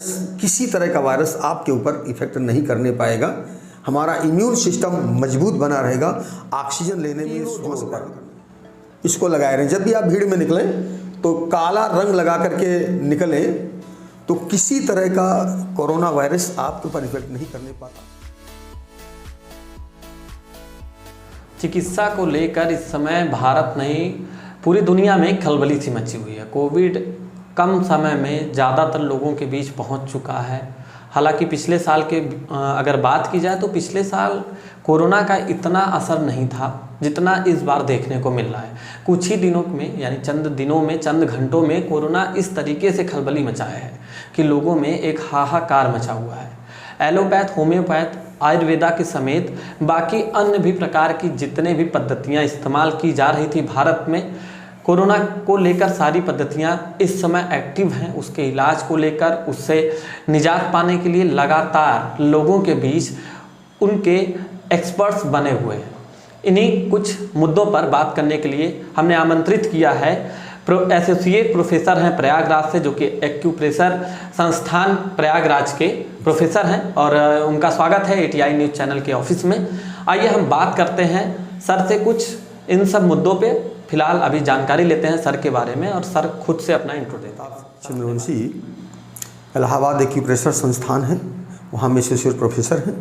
किसी तरह का वायरस आपके ऊपर इफेक्ट नहीं करने पाएगा। हमारा इम्यून सिस्टम मजबूत बना रहेगा। ऑक्सीजन लेने में इसको लगाए रहें। जब भी आप भीड़ में निकलें तो काला रंग लगा करके निकलें, तो किसी तरह का कोरोना वायरस आपके ऊपर इफेक्ट नहीं करने पाता। चिकित्सा को लेकर इस समय भारत नहीं पूरी दुनिया में खलबली सी मची हुई है। कोविड कम समय में ज़्यादातर लोगों के बीच पहुंच चुका है। हालांकि पिछले साल के अगर बात की जाए तो पिछले साल कोरोना का इतना असर नहीं था जितना इस बार देखने को मिल रहा है। कुछ ही दिनों में यानी चंद दिनों में, चंद घंटों में कोरोना इस तरीके से खलबली मचाया है कि लोगों में एक हाहाकार मचा हुआ है। एलोपैथ, होम्योपैथ, आयुर्वेदा के समेत बाकी अन्य भी प्रकार की जितने भी पद्धतियाँ इस्तेमाल की जा रही थी भारत में, कोरोना को लेकर सारी पद्धतियां इस समय एक्टिव हैं। उसके इलाज को लेकर, उससे निजात पाने के लिए लगातार लोगों के बीच उनके एक्सपर्ट्स बने हुए हैं। इन्हीं कुछ मुद्दों पर बात करने के लिए हमने आमंत्रित किया है एसोसिएट प्रोफेसर हैं प्रयागराज से, जो कि एक्यूप्रेशर संस्थान प्रयागराज के प्रोफेसर हैं, और उनका स्वागत है ATI न्यूज़ चैनल के ऑफिस में। आइए हम बात करते हैं सर से कुछ इन सब मुद्दों पे। फिलहाल अभी जानकारी लेते हैं सर के बारे में, और सर खुद से अपना इंट्रो देते हैं। चंद्रवंशी इलाहाबाद एक्यूप्रेशर संस्थान है, वहाँ में एसोसिएट प्रोफेसर हैं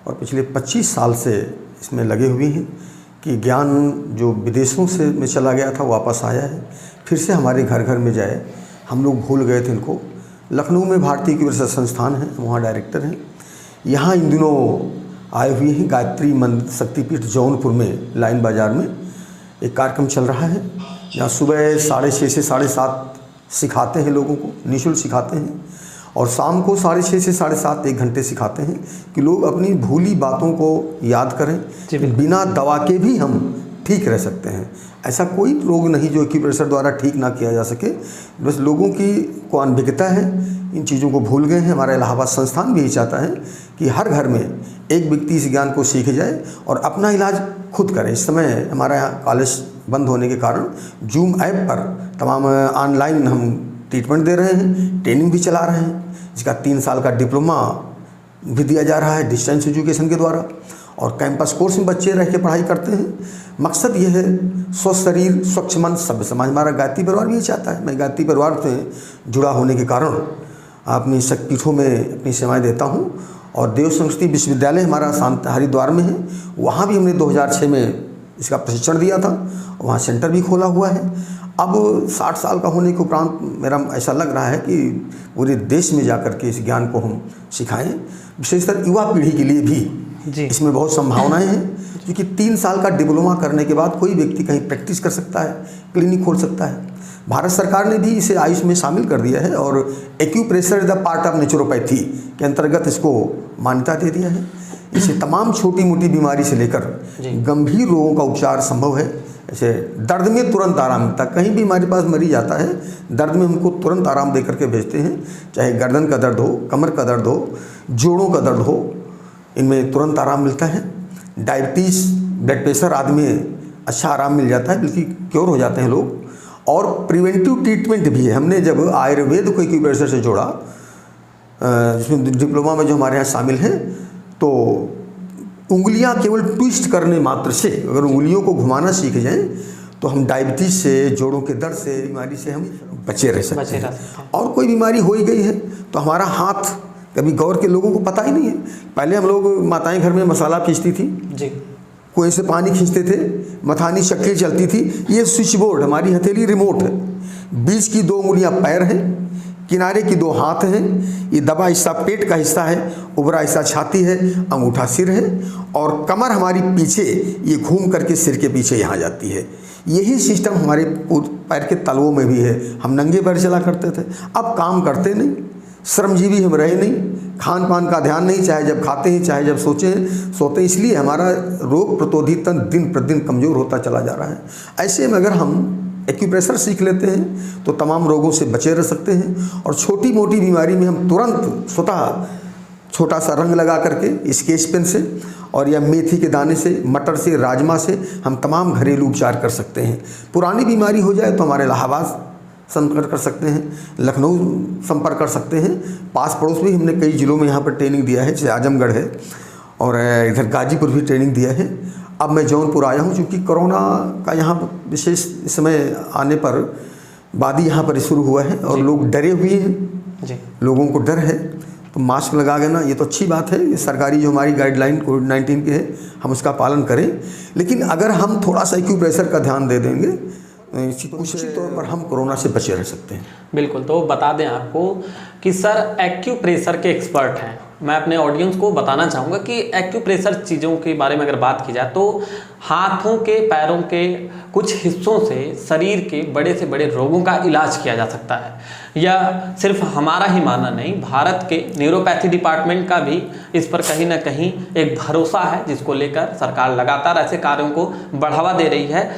और पिछले 25 साल से इसमें लगे हुए हैं कि ज्ञान जो विदेशों से में चला गया था वापस आया है, फिर से हमारे घर घर में जाए। हम लोग भूल गए थे इनको। लखनऊ में भारतीय एक्यूप्रेशर संस्थान है, वहाँ डायरेक्टर हैं। यहाँ इन दिनों आए हुए हैं गायत्री मंदिर शक्तिपीठ जौनपुर में लाइन बाज़ार में एक कार्यक्रम चल रहा है, जहाँ सुबह 6:30 से 7:30 सिखाते हैं लोगों को, निःशुल्क सिखाते हैं, और शाम को 6:30 से 7:30 1 घंटे सिखाते हैं कि लोग अपनी भूली बातों को याद करें। बिना दवा के भी हम ठीक रह सकते हैं। ऐसा कोई रोग नहीं जो एक्यूप्रेशर द्वारा ठीक ना किया जा सके। बस लोगों की को अनभिज्ञता है, इन चीज़ों को भूल गए हैं। हमारा इलाहाबाद संस्थान भी यही चाहता है कि हर घर में एक व्यक्ति इस ज्ञान को सीख जाए और अपना इलाज खुद करे। इस समय हमारा यहाँ कॉलेज बंद होने के कारण जूम ऐप पर तमाम ऑनलाइन हम ट्रीटमेंट दे रहे हैं, ट्रेनिंग भी चला रहे हैं, जिसका 3 साल का डिप्लोमा भी दिया जा रहा है डिस्टेंस एजुकेशन के द्वारा, और कैंपस कोर्स में बच्चे रह के पढ़ाई करते हैं। मकसद ये है स्वस्थ शरीर, स्वच्छ मन, सभ्य समाज। हमारा गायत्री परिवार भी ये चाहता है। मैं गायत्री परिवार से जुड़ा होने के कारण अपनी शक्तिपीठों में अपनी सेवाएं देता हूँ, और देव संस्कृति विश्वविद्यालय हमारा हरिद्वार में है, वहाँ भी हमने 2006 में इसका प्रशिक्षण दिया था, वहाँ सेंटर भी खोला हुआ है। अब 60 साल का होने के उपरांत मेरा ऐसा लग रहा है कि पूरे देश में जाकर के इस ज्ञान को हम सिखाएं, विशेषकर युवा पीढ़ी के लिए भी इसमें बहुत संभावनाएं हैं, क्योंकि 3 साल का डिप्लोमा करने के बाद कोई व्यक्ति कहीं प्रैक्टिस कर सकता है, क्लिनिक खोल सकता है। भारत सरकार ने भी इसे आयुष में शामिल कर दिया है, और acupressure the part of naturopathy के अंतर्गत इसको मान्यता दे दिया है। इससे तमाम छोटी मोटी बीमारी से लेकर गंभीर रोगों का उपचार संभव है। ऐसे दर्द में तुरंत आराम मिलता है। कहीं भी हमारे पास मरीज आता है, दर्द में हमको तुरंत आराम दे करके भेजते हैं, चाहे गर्दन का दर्द हो, कमर का दर्द हो, जोड़ों का दर्द हो, इनमें तुरंत आराम मिलता है। डायबिटीज़, ब्लड प्रेशर आदि में अच्छा आराम मिल जाता है, बल्कि क्योर हो जाते हैं लोग। और प्रिवेंटिव ट्रीटमेंट भी है। हमने जब आयुर्वेद को एक्यूप्रेशर से जोड़ा, जिसमें डिप्लोमा में जो हमारे यहाँ शामिल हैं, तो उंगलियां केवल ट्विस्ट करने मात्र से अगर उंगलियों को घुमाना सीख जाएं तो हम डायबिटीज़ से, जोड़ों के दर्द से, बीमारी से हम बचे रह सकते हैं। और कोई बीमारी हो ही गई है तो हमारा हाथ, कभी गौर के लोगों को पता ही नहीं है। पहले हम लोग माताएं घर में मसाला पीसती थी जी, कुएं से पानी खींचते थे, मथानी शक्ल चलती थी। ये स्विच बोर्ड, हमारी हथेली रिमोट है, बीच की 2 उंगलियां पैर हैं, किनारे की 2 हाथ हैं, ये दबा हिस्सा पेट का हिस्सा है, उभरा हिस्सा छाती है, अंगूठा सिर है, और कमर हमारी पीछे ये घूम करके सिर के पीछे यहाँ जाती है। यही सिस्टम हमारे पैर के तलवों में भी है। हम नंगे पैर चला करते थे, अब काम करते नहीं, श्रमजीवी हम रहे नहीं, खान पान का ध्यान नहीं, चाहे जब खाते हैं चाहे जब सोते हैं, इसलिए हमारा रोग प्रतिरोधी तंत्र दिन प्रतिदिन कमज़ोर होता चला जा रहा है। ऐसे में अगर हम एक्यूप्रेशर सीख लेते हैं तो तमाम रोगों से बचे रह सकते हैं, और छोटी मोटी बीमारी में हम तुरंत स्वतः छोटा सा रंग लगा करके स्केच पेन से और या मेथी के दाने से, मटर से, राजमा से हम तमाम घरेलू उपचार कर सकते हैं। पुरानी बीमारी हो जाए तो हमारे इलाहाबाद संपर्क कर सकते हैं, लखनऊ संपर्क कर सकते हैं। पास पड़ोस भी हमने कई ज़िलों में यहाँ पर ट्रेनिंग दिया है, जैसे आजमगढ़ है और इधर गाजीपुर भी ट्रेनिंग दिया है। अब मैं जौनपुर आया हूँ, क्योंकि कोरोना का यहाँ विशेष समय आने पर बाद ही यहाँ पर शुरू हुआ है और लोग डरे हुए हैं जी। लोगों को डर है, तो मास्क लगा लेना ये तो अच्छी बात है। ये सरकारी जो हमारी गाइडलाइन कोविड-19 की है, हम उसका पालन करें। लेकिन अगर हम थोड़ा सा एक्यूप्रेशर का ध्यान दे देंगे, निश्चित तौर पर हम कोरोना से बचे रह सकते हैं। बिल्कुल। तो बता दें आपको कि सर एक्यूप्रेशर के एक्सपर्ट हैं। मैं अपने ऑडियंस को बताना चाहूँगा कि एक्यूप्रेशर चीज़ों के बारे में अगर बात की जाए तो हाथों के, पैरों के कुछ हिस्सों से शरीर के बड़े से बड़े रोगों का इलाज किया जा सकता है। यह सिर्फ हमारा ही मानना नहीं, भारत के न्यूरोपैथी डिपार्टमेंट का भी इस पर कहीं ना कहीं एक भरोसा है, जिसको लेकर सरकार लगातार ऐसे कार्यों को बढ़ावा दे रही है।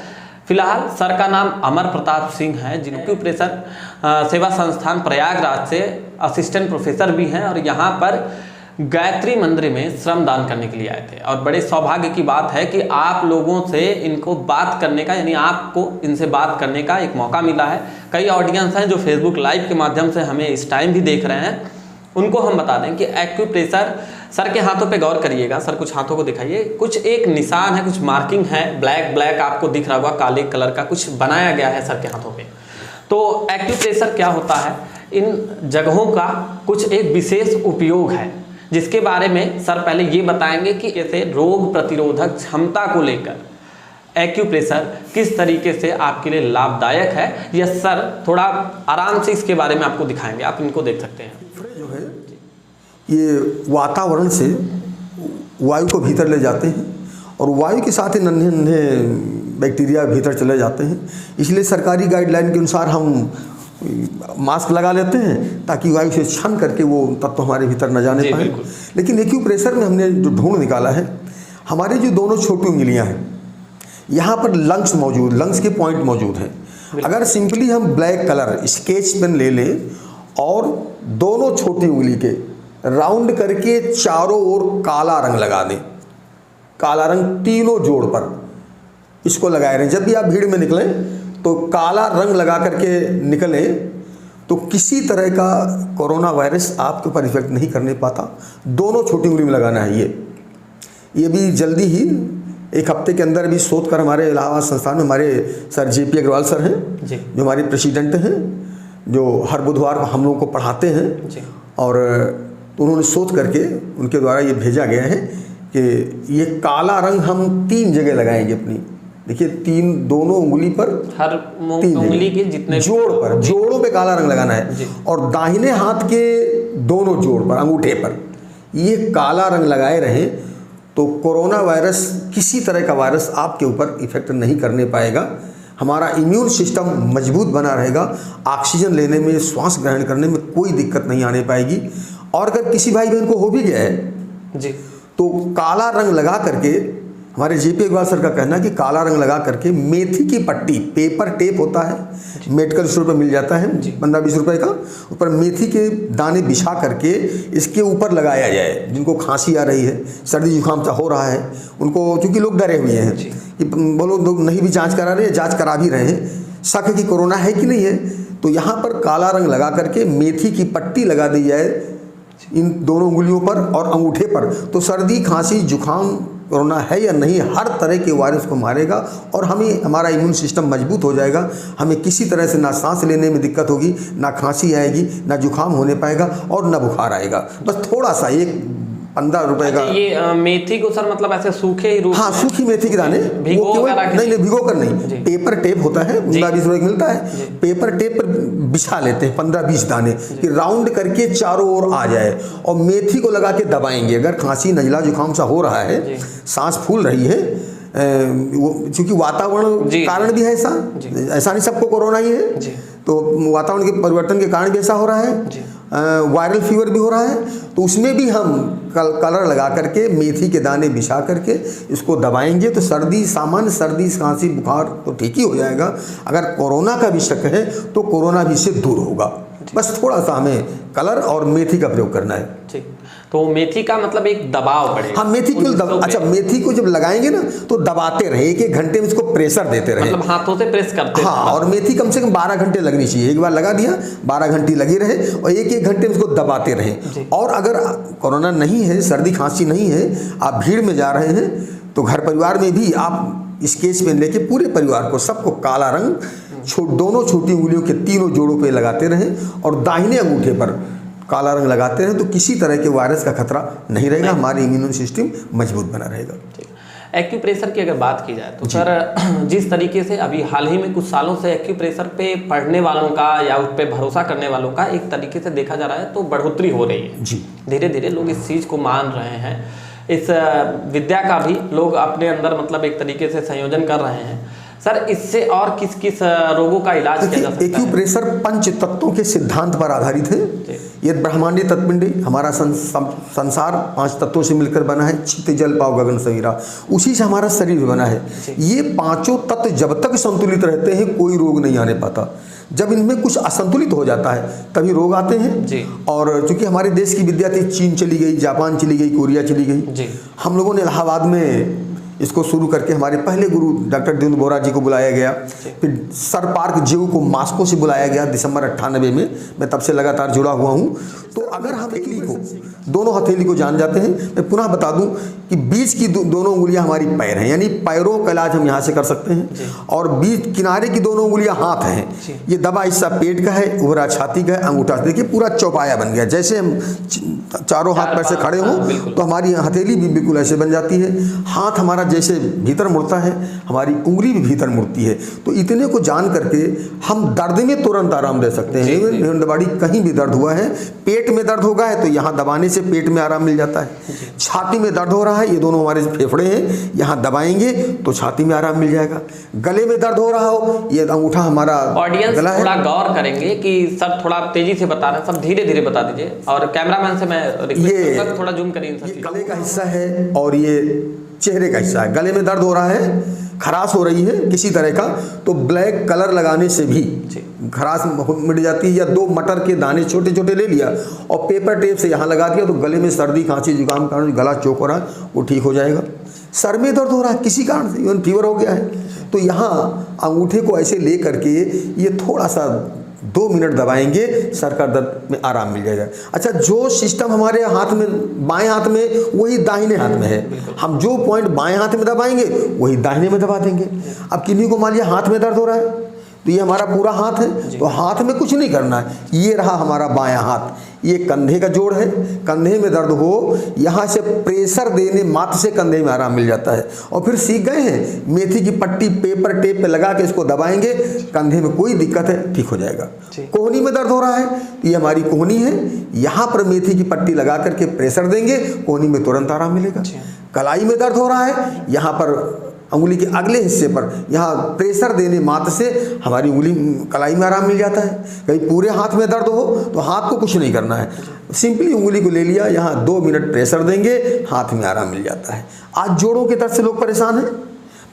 फिलहाल सर का नाम अमर प्रताप सिंह है, जिन एक्यूप्रेशर सेवा संस्थान प्रयागराज से असिस्टेंट प्रोफेसर भी हैं और यहाँ पर गायत्री मंदिर में श्रमदान करने के लिए आए थे। और बड़े सौभाग्य की बात है कि आप लोगों से इनको बात करने का, यानी आपको इनसे बात करने का एक मौका मिला है। कई ऑडियंस हैं जो फेसबुक लाइव के माध्यम से हमें इस टाइम भी देख रहे हैं, उनको हम बता दें कि एक्यूप्रेशर, सर के हाथों पे गौर करिएगा, सर कुछ हाथों को दिखाइए, कुछ एक निशान है, कुछ मार्किंग है, ब्लैक आपको दिख रहा होगा, काले कलर का कुछ बनाया गया है सर के हाथों पे। तो एक्यूप्रेशर क्या होता है, इन जगहों का कुछ एक विशेष उपयोग है, जिसके बारे में सर पहले ये बताएंगे कि कैसे रोग प्रतिरोधक क्षमता को लेकर एक्यूप्रेशर किस तरीके से आपके लिए लाभदायक है। यह सर थोड़ा आराम से इसके बारे में आपको दिखाएंगे, आप इनको देख सकते हैं। जो है ये वातावरण से वायु को भीतर ले जाते हैं और वायु के साथ ही नन्हे नन्हे बैक्टीरिया भीतर चले जाते हैं। इसलिए सरकारी गाइडलाइन के अनुसार हम मास्क लगा लेते हैं ताकि वायु से छन करके वो तत्व हमारे भीतर न जाने पाए। लेकिन एक्यूप्रेशर में हमने जो ढूंढ निकाला है, हमारी जो दोनों छोटी उंगलियां हैं, यहाँ पर लंग्स के पॉइंट मौजूद हैं। अगर सिंपली हम ब्लैक कलर स्केच पेन ले लें और दोनों छोटी उंगली के राउंड करके चारों ओर काला रंग लगा दें, काला रंग तीनों जोड़ पर इसको लगाए रहें। जब भी आप भीड़ में निकलें तो काला रंग लगा करके निकलें, तो किसी तरह का कोरोना वायरस आपके ऊपर इफेक्ट नहीं करने पाता। दोनों छोटी उंगली में लगाना है। ये भी जल्दी ही एक हफ्ते के अंदर भी शोध कर हमारे इलाहाबाद संस्थान में हमारे सर JP अग्रवाल सर हैं, जो हमारे प्रेसिडेंट हैं, जो हर बुधवार को हम लोगों को पढ़ाते हैं, और उन्होंने शोध करके उनके द्वारा ये भेजा गया है कि ये काला रंग हम 3 जगह लगाएंगे अपनी। देखिए, दोनों उंगली पर, हर उंगली के जितने जोड़ों पे काला रंग लगाना है और दाहिने हाथ के दोनों जोड़ पर, अंगूठे पर ये काला रंग लगाए रहें, तो कोरोना वायरस, किसी तरह का वायरस आपके ऊपर इफेक्ट नहीं करने पाएगा। हमारा इम्यून सिस्टम मजबूत बना रहेगा, ऑक्सीजन लेने में, श्वास ग्रहण करने में कोई दिक्कत नहीं आने पाएगी। और अगर किसी भाई बहन को हो भी गया है जी, तो काला रंग लगा करके, हमारे JP अग्रवाल सर का कहना है कि काला रंग लगा करके मेथी की पट्टी, पेपर टेप होता है, मेडिकल स्टोर पर मिल जाता है 15-20 रुपए का, ऊपर मेथी के दाने बिछा करके इसके ऊपर लगाया जाए। जिनको खांसी आ रही है, सर्दी जुकाम सा हो रहा है, उनको, क्योंकि लोग डरे हुए हैं कि बोलो लोग नहीं भी जांच करा रहे हैं, जांच करा भी रहे हैं, शक है कि कोरोना है कि नहीं है, तो यहाँ पर काला रंग लगा करके मेथी की पट्टी लगा दी जाए इन दोनों उंगलियों पर और अंगूठे पर, तो सर्दी, खांसी, जुकाम, कोरोना है या नहीं, हर तरह के वायरस को मारेगा और हमारा इम्यून सिस्टम मजबूत हो जाएगा। हमें किसी तरह से ना सांस लेने में दिक्कत होगी, ना खांसी आएगी, ना जुकाम होने पाएगा और ना बुखार आएगा। बस थोड़ा सा, एक 15 रुपए का। ये मेथी को सर मतलब ऐसे सूखे ही रूप? हाँ, सूखी मेथी के दाने, नहीं भिगो कर नहीं, पेपर टेप होता है, 15-20 रुपए मिलता है, पेपर टेप पर बिछा लेते हैं 15-20 दाने कि राउंड करके चारों ओर आ जाए, और मेथी को लगा के दबाएंगे। अगर खांसी, नजला, जुकाम सा हो रहा है, सांस फूल रही है, क्योंकि वातावरण कारण भी है ऐसा नहीं सबको कोरोना ही है, तो वातावरण के परिवर्तन के कारण भी ऐसा हो रहा है, वायरल फीवर भी हो रहा है, तो उसमें भी हम कलर लगा करके मेथी के दाने बिछा करके इसको दबाएंगे, तो सामान्य सर्दी, खांसी, बुखार तो ठीक ही हो जाएगा। अगर कोरोना का भी शक है तो कोरोना भी इससे दूर होगा। बस थोड़ा सा हमें कलर और मेथी का प्रयोग करना है। ठीक, तो मेथी का मतलब एक दबाव पड़ेगा। हाँ, मेथी को अच्छा, मेथी को जब लगाएंगे ना तो दबाते रहे, एक एक घंटे में इसको प्रेशर देते रहे, मतलब हाथों से प्रेस करते हाँ, और मेथी कम से कम 12 घंटे लगनी चाहिए। एक बार लगा दिया 12 घंटे लगी रहे और एक एक घंटे में इसको दबाते रहे। और अगर कोरोना नहीं है, सर्दी खांसी नहीं है, आप भीड़ में जा रहे हैं तो घर परिवार में भी आप स्केच पेन लेके पूरे परिवार को सबको काला रंग दोनों छोटी उंगलियों के तीनों जोड़ों पे लगाते रहें और दाहिने अंगूठे पर काला रंग लगाते रहें, तो किसी तरह के वायरस का खतरा नहीं रहेगा, हमारी इम्यून सिस्टम मजबूत बना रहेगा। एक्यूप्रेशर की अगर बात की जाए तो सर, जिस तरीके से अभी हाल ही में कुछ सालों से एक्यूप्रेशर पे पढ़ने वालों का या उस पर भरोसा करने वालों का एक तरीके से देखा जा रहा है तो बढ़ोतरी हो रही है जी। धीरे धीरे लोग इस चीज़ को मान रहे हैं, इस विद्या का भी लोग अपने अंदर मतलब एक तरीके से संयोजन कर रहे हैं। सर, इससे और किस किस रोगों का इलाज किया जा सकता है? एक्यूप्रेशर पंच तत्वों के सिद्धांत पर आधारित है। ये ब्रह्मांडीय तत्पिंडी, हमारा संसार 5 तत्वों से मिलकर बना है, चित्त जल पाव गगन समीरा, उसी से हमारा शरीर बना है। ये पांचों तत्व जब तक संतुलित रहते हैं कोई रोग नहीं आने पाता। जब इनमें कुछ असंतुलित हो जाता है तभी रोग आते हैं जी। और चूंकि हमारे देश की विद्या थी, चीन चली गई, जापान चली गई, कोरिया चली गई जी। हम लोगों ने इलाहाबाद में इसको शुरू करके हमारे पहले गुरु डॉक्टर दिनेश बोरा जी को बुलाया गया, फिर सर पार्क जेऊ को मॉस्को से बुलाया गया दिसंबर 98 में। मैं तब से लगातार जुड़ा हुआ हूँ। तो अगर हम हथेली को, दोनों हथेली को जान जाते हैं, मैं पुनः बता दूं कि बीच की दोनों उंगलियां हमारी पैर हैं, यानी पैरों का इलाज हम यहाँ से कर सकते हैं, और बीच किनारे की दोनों उंगलियां हाथ हैं। ये दबा हिस्सा पेट का है, उभरा छाती का है, अंगूठा, देखिए पूरा चौपाया बन गया। जैसे हम चारों हाथ पैर से खड़े हों तो हमारी हथेली भी बिल्कुल ऐसे बन जाती है। हाथ हमारा जैसे भीतर मुड़ता है, हमारी उंगली भी भीतर मुड़ती है। तो इतने को जान करके हम दर्द में तुरंत आराम दे सकते हैं। इवन बॉडी कहीं भी दर्द हुआ है, पेट में दर्द होगा है तो यहाँ दबाने से पेट में आराम मिल जाता है। छाती में दर्द हो रहा है, ये दोनों हमारे फेफड़े हैं, यहाँ दबाएंगे तो छाती में आराम मिल जाएगा। गले में दर्द हो रहा हो, ये अंगूठा हमारा ऑडियंस गला है। थोड़ा गौर करेंगे कि सर थोड़ा तेजी से बता रहे हैं, सब धीरे धीरे बता दीजिए, और कैमरामैन से मैं रिक्वेस्ट करूंगा थोड़ा जूम करिए। ये गले का हिस्सा है और ये चेहरे का हिस्सा है। गले में दर्द हो रहा है, खराश हो रही है किसी तरह का, तो ब्लैक कलर लगाने से भी खराश मिट जाती है। या 2 मटर के दाने छोटे छोटे ले लिया और पेपर टेप से यहाँ लगा दिया तो गले में सर्दी खांसी जुकाम का गला चौक हो रहा है वो ठीक हो जाएगा। सर में दर्द हो रहा है किसी कारण से, इवन फीवर हो गया है, तो यहाँ अंगूठे को ऐसे ले करके ये थोड़ा सा 2 मिनट दबाएंगे, सर का दर्द में आराम मिल जाएगा। अच्छा, जो सिस्टम हमारे हाथ में, बाएं हाथ में, वही दाहिने हाथ में है। हम जो पॉइंट बाएं हाथ में दबाएंगे वही दाहिने में दबा देंगे। अब किन्हीं को मान लिया हाथ में दर्द हो रहा है तो ये हमारा पूरा हाथ है, तो हाथ में कुछ नहीं करना है। ये रहा हमारा बायां हाथ, ये कंधे का जोड़ है। कंधे में दर्द हो, यहाँ से प्रेशर देने मात्र से कंधे में आराम मिल जाता है। और फिर सीख गए हैं, मेथी की पट्टी पेपर टेप पे लगा के इसको दबाएंगे, कंधे में कोई दिक्कत है ठीक हो जाएगा। कोहनी में दर्द हो रहा है तो ये हमारी कोहनी है, यहाँ पर मेथी की पट्टी लगा करके प्रेशर देंगे, कोहनी में तुरंत आराम मिलेगा। कलाई में दर्द हो रहा है, यहाँ पर उंगली के अगले हिस्से पर यहाँ प्रेशर देने मात्र से हमारी उंगली कलाई में आराम मिल जाता है। कहीं पूरे हाथ में दर्द हो तो हाथ को कुछ नहीं करना है, सिंपली उंगली को ले लिया, यहाँ 2 मिनट प्रेशर देंगे, हाथ में आराम मिल जाता है। आज जोड़ों के दर्द से लोग परेशान हैं,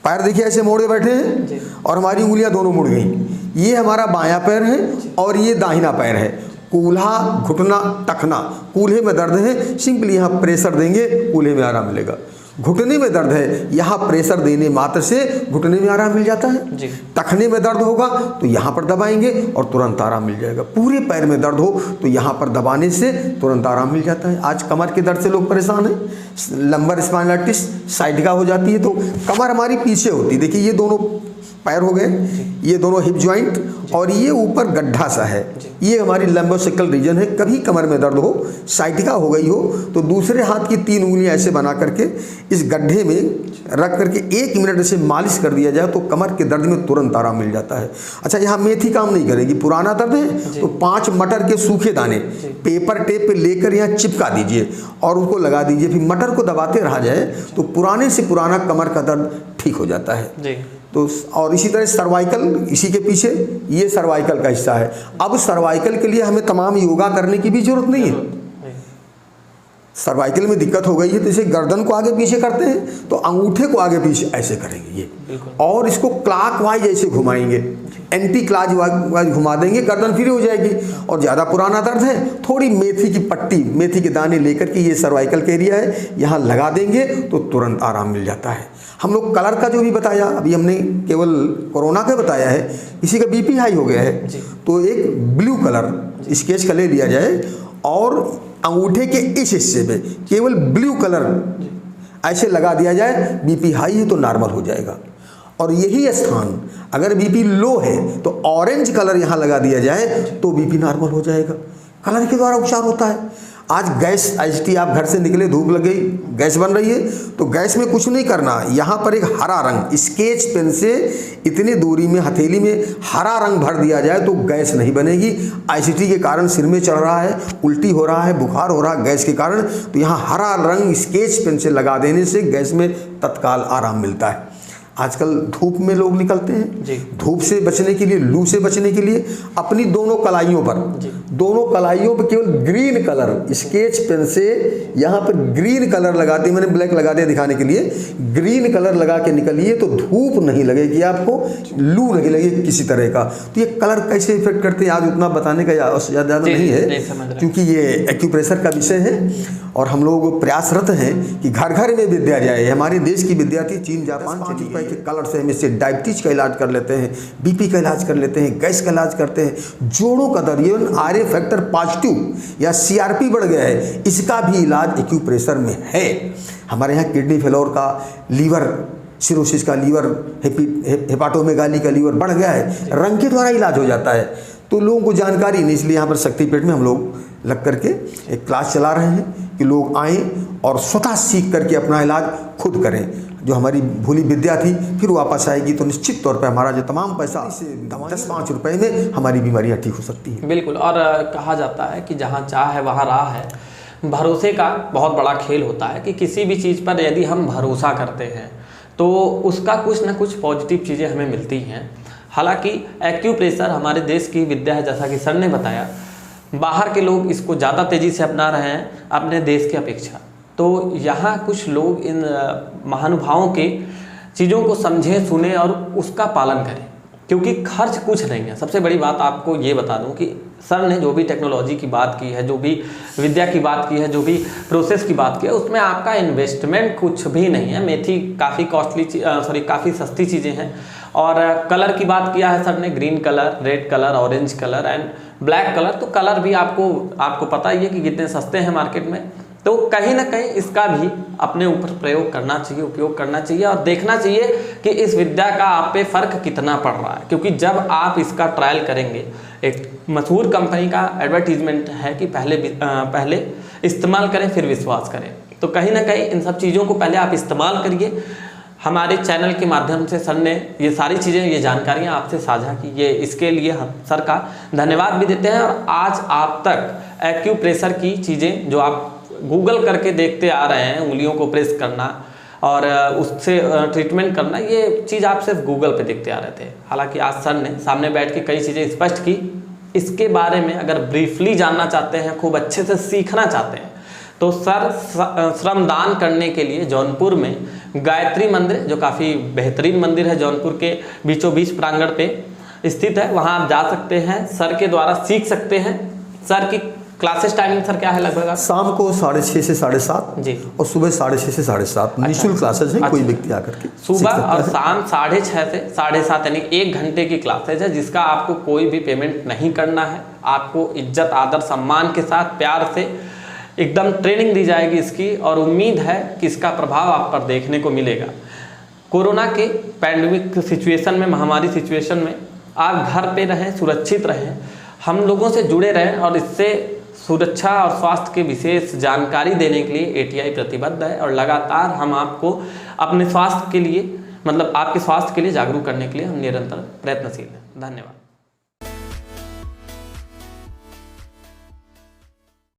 पैर देखिए ऐसे मोड़े बैठे हैं और हमारी उंगलियाँ दोनों मुड़ गई। ये हमारा बायां पैर है और ये दाहिना पैर है। कूल्हा, घुटना, टखना, कूल्हे में दर्द है, सिंपली यहाँ प्रेशर देंगे, कूल्हे में आराम मिलेगा। घुटने में दर्द है, यहाँ प्रेशर देने मात्र से घुटने में आराम मिल जाता है। टखने में दर्द होगा तो यहाँ पर दबाएंगे और तुरंत आराम मिल जाएगा। पूरे पैर में दर्द हो तो यहाँ पर दबाने से तुरंत आराम मिल जाता है। आज कमर के दर्द से लोग परेशान हैं, लंबर स्पाइनलाइटिस साइटिका हो जाती है, तो कमर हमारी पीछे होती है। देखिए ये दोनों पैर हो गए, ये दोनों हिप ज्वाइंट और ये ऊपर गड्ढा सा है, ये हमारी लंबोसेकल रीजन है। कभी कमर में दर्द हो, साइटिका हो गई हो तो दूसरे हाथ की 3 उंगलियां ऐसे बना करके इस गड्ढे में रख करके 1 मिनट से मालिश कर दिया जाए तो कमर के दर्द में तुरंत आराम मिल जाता है। अच्छा, यहाँ मेथी काम नहीं करेगी, पुराना दर्द है तो 5 मटर के सूखे दाने पेपर टेप पे लेकर यहाँ चिपका दीजिए और उसको लगा दीजिए, फिर मटर को दबाते रहा जाए तो पुराने से पुराना कमर का दर्द ठीक हो जाता है। तो और इसी तरह सर्वाइकल, इसी के पीछे ये सर्वाइकल का हिस्सा है। अब सर्वाइकल के लिए हमें तमाम योगा करने की भी जरूरत नहीं है। सर्वाइकल में दिक्कत हो गई है तो इसे गर्दन को आगे पीछे करते हैं तो अंगूठे को आगे पीछे ऐसे करेंगे ये, और इसको क्लॉकवाइज ऐसे घुमाएंगे, एंटी क्लॉकवाइज घुमा देंगे, गर्दन फ्री हो जाएगी। और ज़्यादा पुराना दर्द है, थोड़ी मेथी की पट्टी, मेथी के दाने लेकर के, ये सर्वाइकल का एरिया है, यहाँ लगा देंगे तो तुरंत आराम मिल जाता है। हम लोग कलर का जो भी बताया, अभी हमने केवल कोरोना का बताया है, किसी का बीपी हाई हो गया है तो एक ब्लू कलर स्केच का ले लिया जाए और अंगूठे के इस हिस्से में केवल ब्लू कलर ऐसे लगा दिया जाए, बीपी हाई है तो नॉर्मल हो जाएगा। और यही स्थान अगर बीपी लो है तो ऑरेंज कलर यहाँ लगा दिया जाए तो बीपी नॉर्मल हो जाएगा। कलर के द्वारा उपचार होता है। आज गैस एचटी आप घर से निकले, धूप लग गई, गैस बन रही है तो गैस में कुछ नहीं करना, यहाँ पर एक हरा रंग स्केच पेन से इतनी दूरी में हथेली में हरा रंग भर दिया जाए तो गैस नहीं बनेगी। एसिडिटी के कारण सिर में चढ़ रहा है, उल्टी हो रहा है, बुखार हो रहा है गैस के कारण, तो यहाँ हरा रंग स्केच पेन से लगा देने से गैस में तत्काल आराम मिलता है। आजकल धूप में लोग निकलते हैं, धूप से बचने के लिए, लू से बचने के लिए अपनी दोनों कलाइयों पर केवल ग्रीन कलर स्केच पेन से यहाँ पर ग्रीन कलर लगाते, मैंने ब्लैक लगा दिया दिखाने के लिए, ग्रीन कलर लगा के निकलिए तो धूप नहीं लगेगी आपको, लू नहीं लगेगी किसी तरह का। तो ये कलर कैसे इफेक्ट करते हैं आज उतना बताने का ज़्यादा नहीं है, क्योंकि ये एक्यूप्रेशर का विषय है और हम लोग प्रयासरत हैं कि घर घर में विद्या जाए। हमारे देश की विद्यार्थी चीन जापान चली गई के कलर से हम इससे डायबिटीज का इलाज कर लेते हैं, बीपी का इलाज कर लेते हैं, गैस का इलाज करते हैं, जोड़ों का दर्द, इवन आरए फैक्टर पॉजिटिव या सीआरपी बढ़ गया है, इसका भी इलाज एक्यूप्रेशर में है। हमारे यहाँ किडनी फेलोर का, लीवर सिरोसिस का, लीवर हेपाटोमेगाली का लीवर बढ़ गया है, रंग के द्वारा इलाज हो जाता है। तो लोगों को जानकारी नहीं, इसलिए यहाँ पर शक्तिपीठ में हम लोग लग करके एक क्लास चला रहे हैं कि लोग आएँ और स्वतः सीख करके अपना इलाज खुद करें। जो हमारी भूली विद्या थी फिर वापस आएगी तो निश्चित तौर पर हमारा जो तमाम पैसा 10-5 रुपए में हमारी बीमारियां ठीक हो सकती हैं। बिल्कुल। और कहा जाता है कि जहाँ चाह है वहाँ राह है। भरोसे का बहुत बड़ा खेल होता है कि किसी भी चीज़ पर यदि हम भरोसा करते हैं तो उसका कुछ ना कुछ पॉजिटिव चीज़ें हमें मिलती हैं। हालांकि एक्यूप्रेशर हमारे देश की विद्या है, जैसा कि सर ने बताया, बाहर के लोग इसको ज़्यादा तेज़ी से अपना रहे हैं अपने देश की अपेक्षा। तो यहाँ कुछ लोग इन महानुभावों के चीज़ों को समझें, सुने और उसका पालन करें, क्योंकि खर्च कुछ नहीं है। सबसे बड़ी बात आपको ये बता दूं कि सर ने जो भी टेक्नोलॉजी की बात की है, जो भी विद्या की बात की है, जो भी प्रोसेस की बात की है, उसमें आपका इन्वेस्टमेंट कुछ भी नहीं है। मेथी काफ़ी काफ़ी सस्ती चीज़ें हैं। और कलर की बात किया है सर ने, green colour, red colour, orange colour and black colour. तो कलर भी आपको पता ही है कि कितने सस्ते हैं मार्केट में। तो कहीं ना कहीं इसका भी अपने ऊपर प्रयोग करना चाहिए, उपयोग करना चाहिए और देखना चाहिए कि इस विद्या का आप पे फ़र्क कितना पड़ रहा है। क्योंकि जब आप इसका ट्रायल करेंगे, एक मशहूर कंपनी का एडवर्टीजमेंट है कि पहले इस्तेमाल करें फिर विश्वास करें। तो कहीं ना कहीं इन सब चीज़ों को पहले आप इस्तेमाल करिए। हमारे चैनल के माध्यम से सर ने ये सारी चीज़ें, ये जानकारियाँ आपसे साझा की, ये इसके लिए हम सर का धन्यवाद भी देते हैं। और आज आप तक एक्यूप्रेशर की चीज़ें जो आप गूगल करके देखते आ रहे हैं, उंगलियों को प्रेस करना और उससे ट्रीटमेंट करना, ये चीज़ आप सिर्फ गूगल पे देखते आ रहे थे। हालांकि आज सर ने सामने बैठ के कई चीज़ें स्पष्ट की। इसके बारे में अगर ब्रीफली जानना चाहते हैं, खूब अच्छे से सीखना चाहते हैं, तो सर श्रमदान करने के लिए जौनपुर में गायत्री मंदिर, जो काफ़ी बेहतरीन मंदिर है, जौनपुर के बीचों बीच प्रांगण पे स्थित है, वहाँ आप जा सकते हैं, सर के द्वारा सीख सकते हैं। सर की क्लासेस टाइमिंग सर क्या है लगभग? शाम को 6:30 से 7:30 जी, और सुबह 6:30 से 7:30 निःशुल्क क्लासेज हैं। कोई व्यक्ति आकर के सुबह और शाम 6:30 से 7:30 यानी 1 घंटे की क्लासेज है, जिसका आपको कोई भी पेमेंट नहीं करना है। आपको इज्जत, आदर, सम्मान के साथ प्यार से एकदम ट्रेनिंग दी जाएगी इसकी, और उम्मीद है कि इसका प्रभाव आप पर देखने को मिलेगा। कोरोना के पैंडेमिक सिचुएशन में, महामारी सिचुएशन में आप घर पे रहें, सुरक्षित रहें, हम लोगों से जुड़े रहें और इससे सुरक्षा और स्वास्थ्य के विशेष जानकारी देने के लिए ATI प्रतिबद्ध है। और लगातार हम आपको अपने स्वास्थ्य के लिए, मतलब आपके स्वास्थ्य के लिए जागरूक करने के लिए हम निरंतर प्रयत्नशील हैं। धन्यवाद।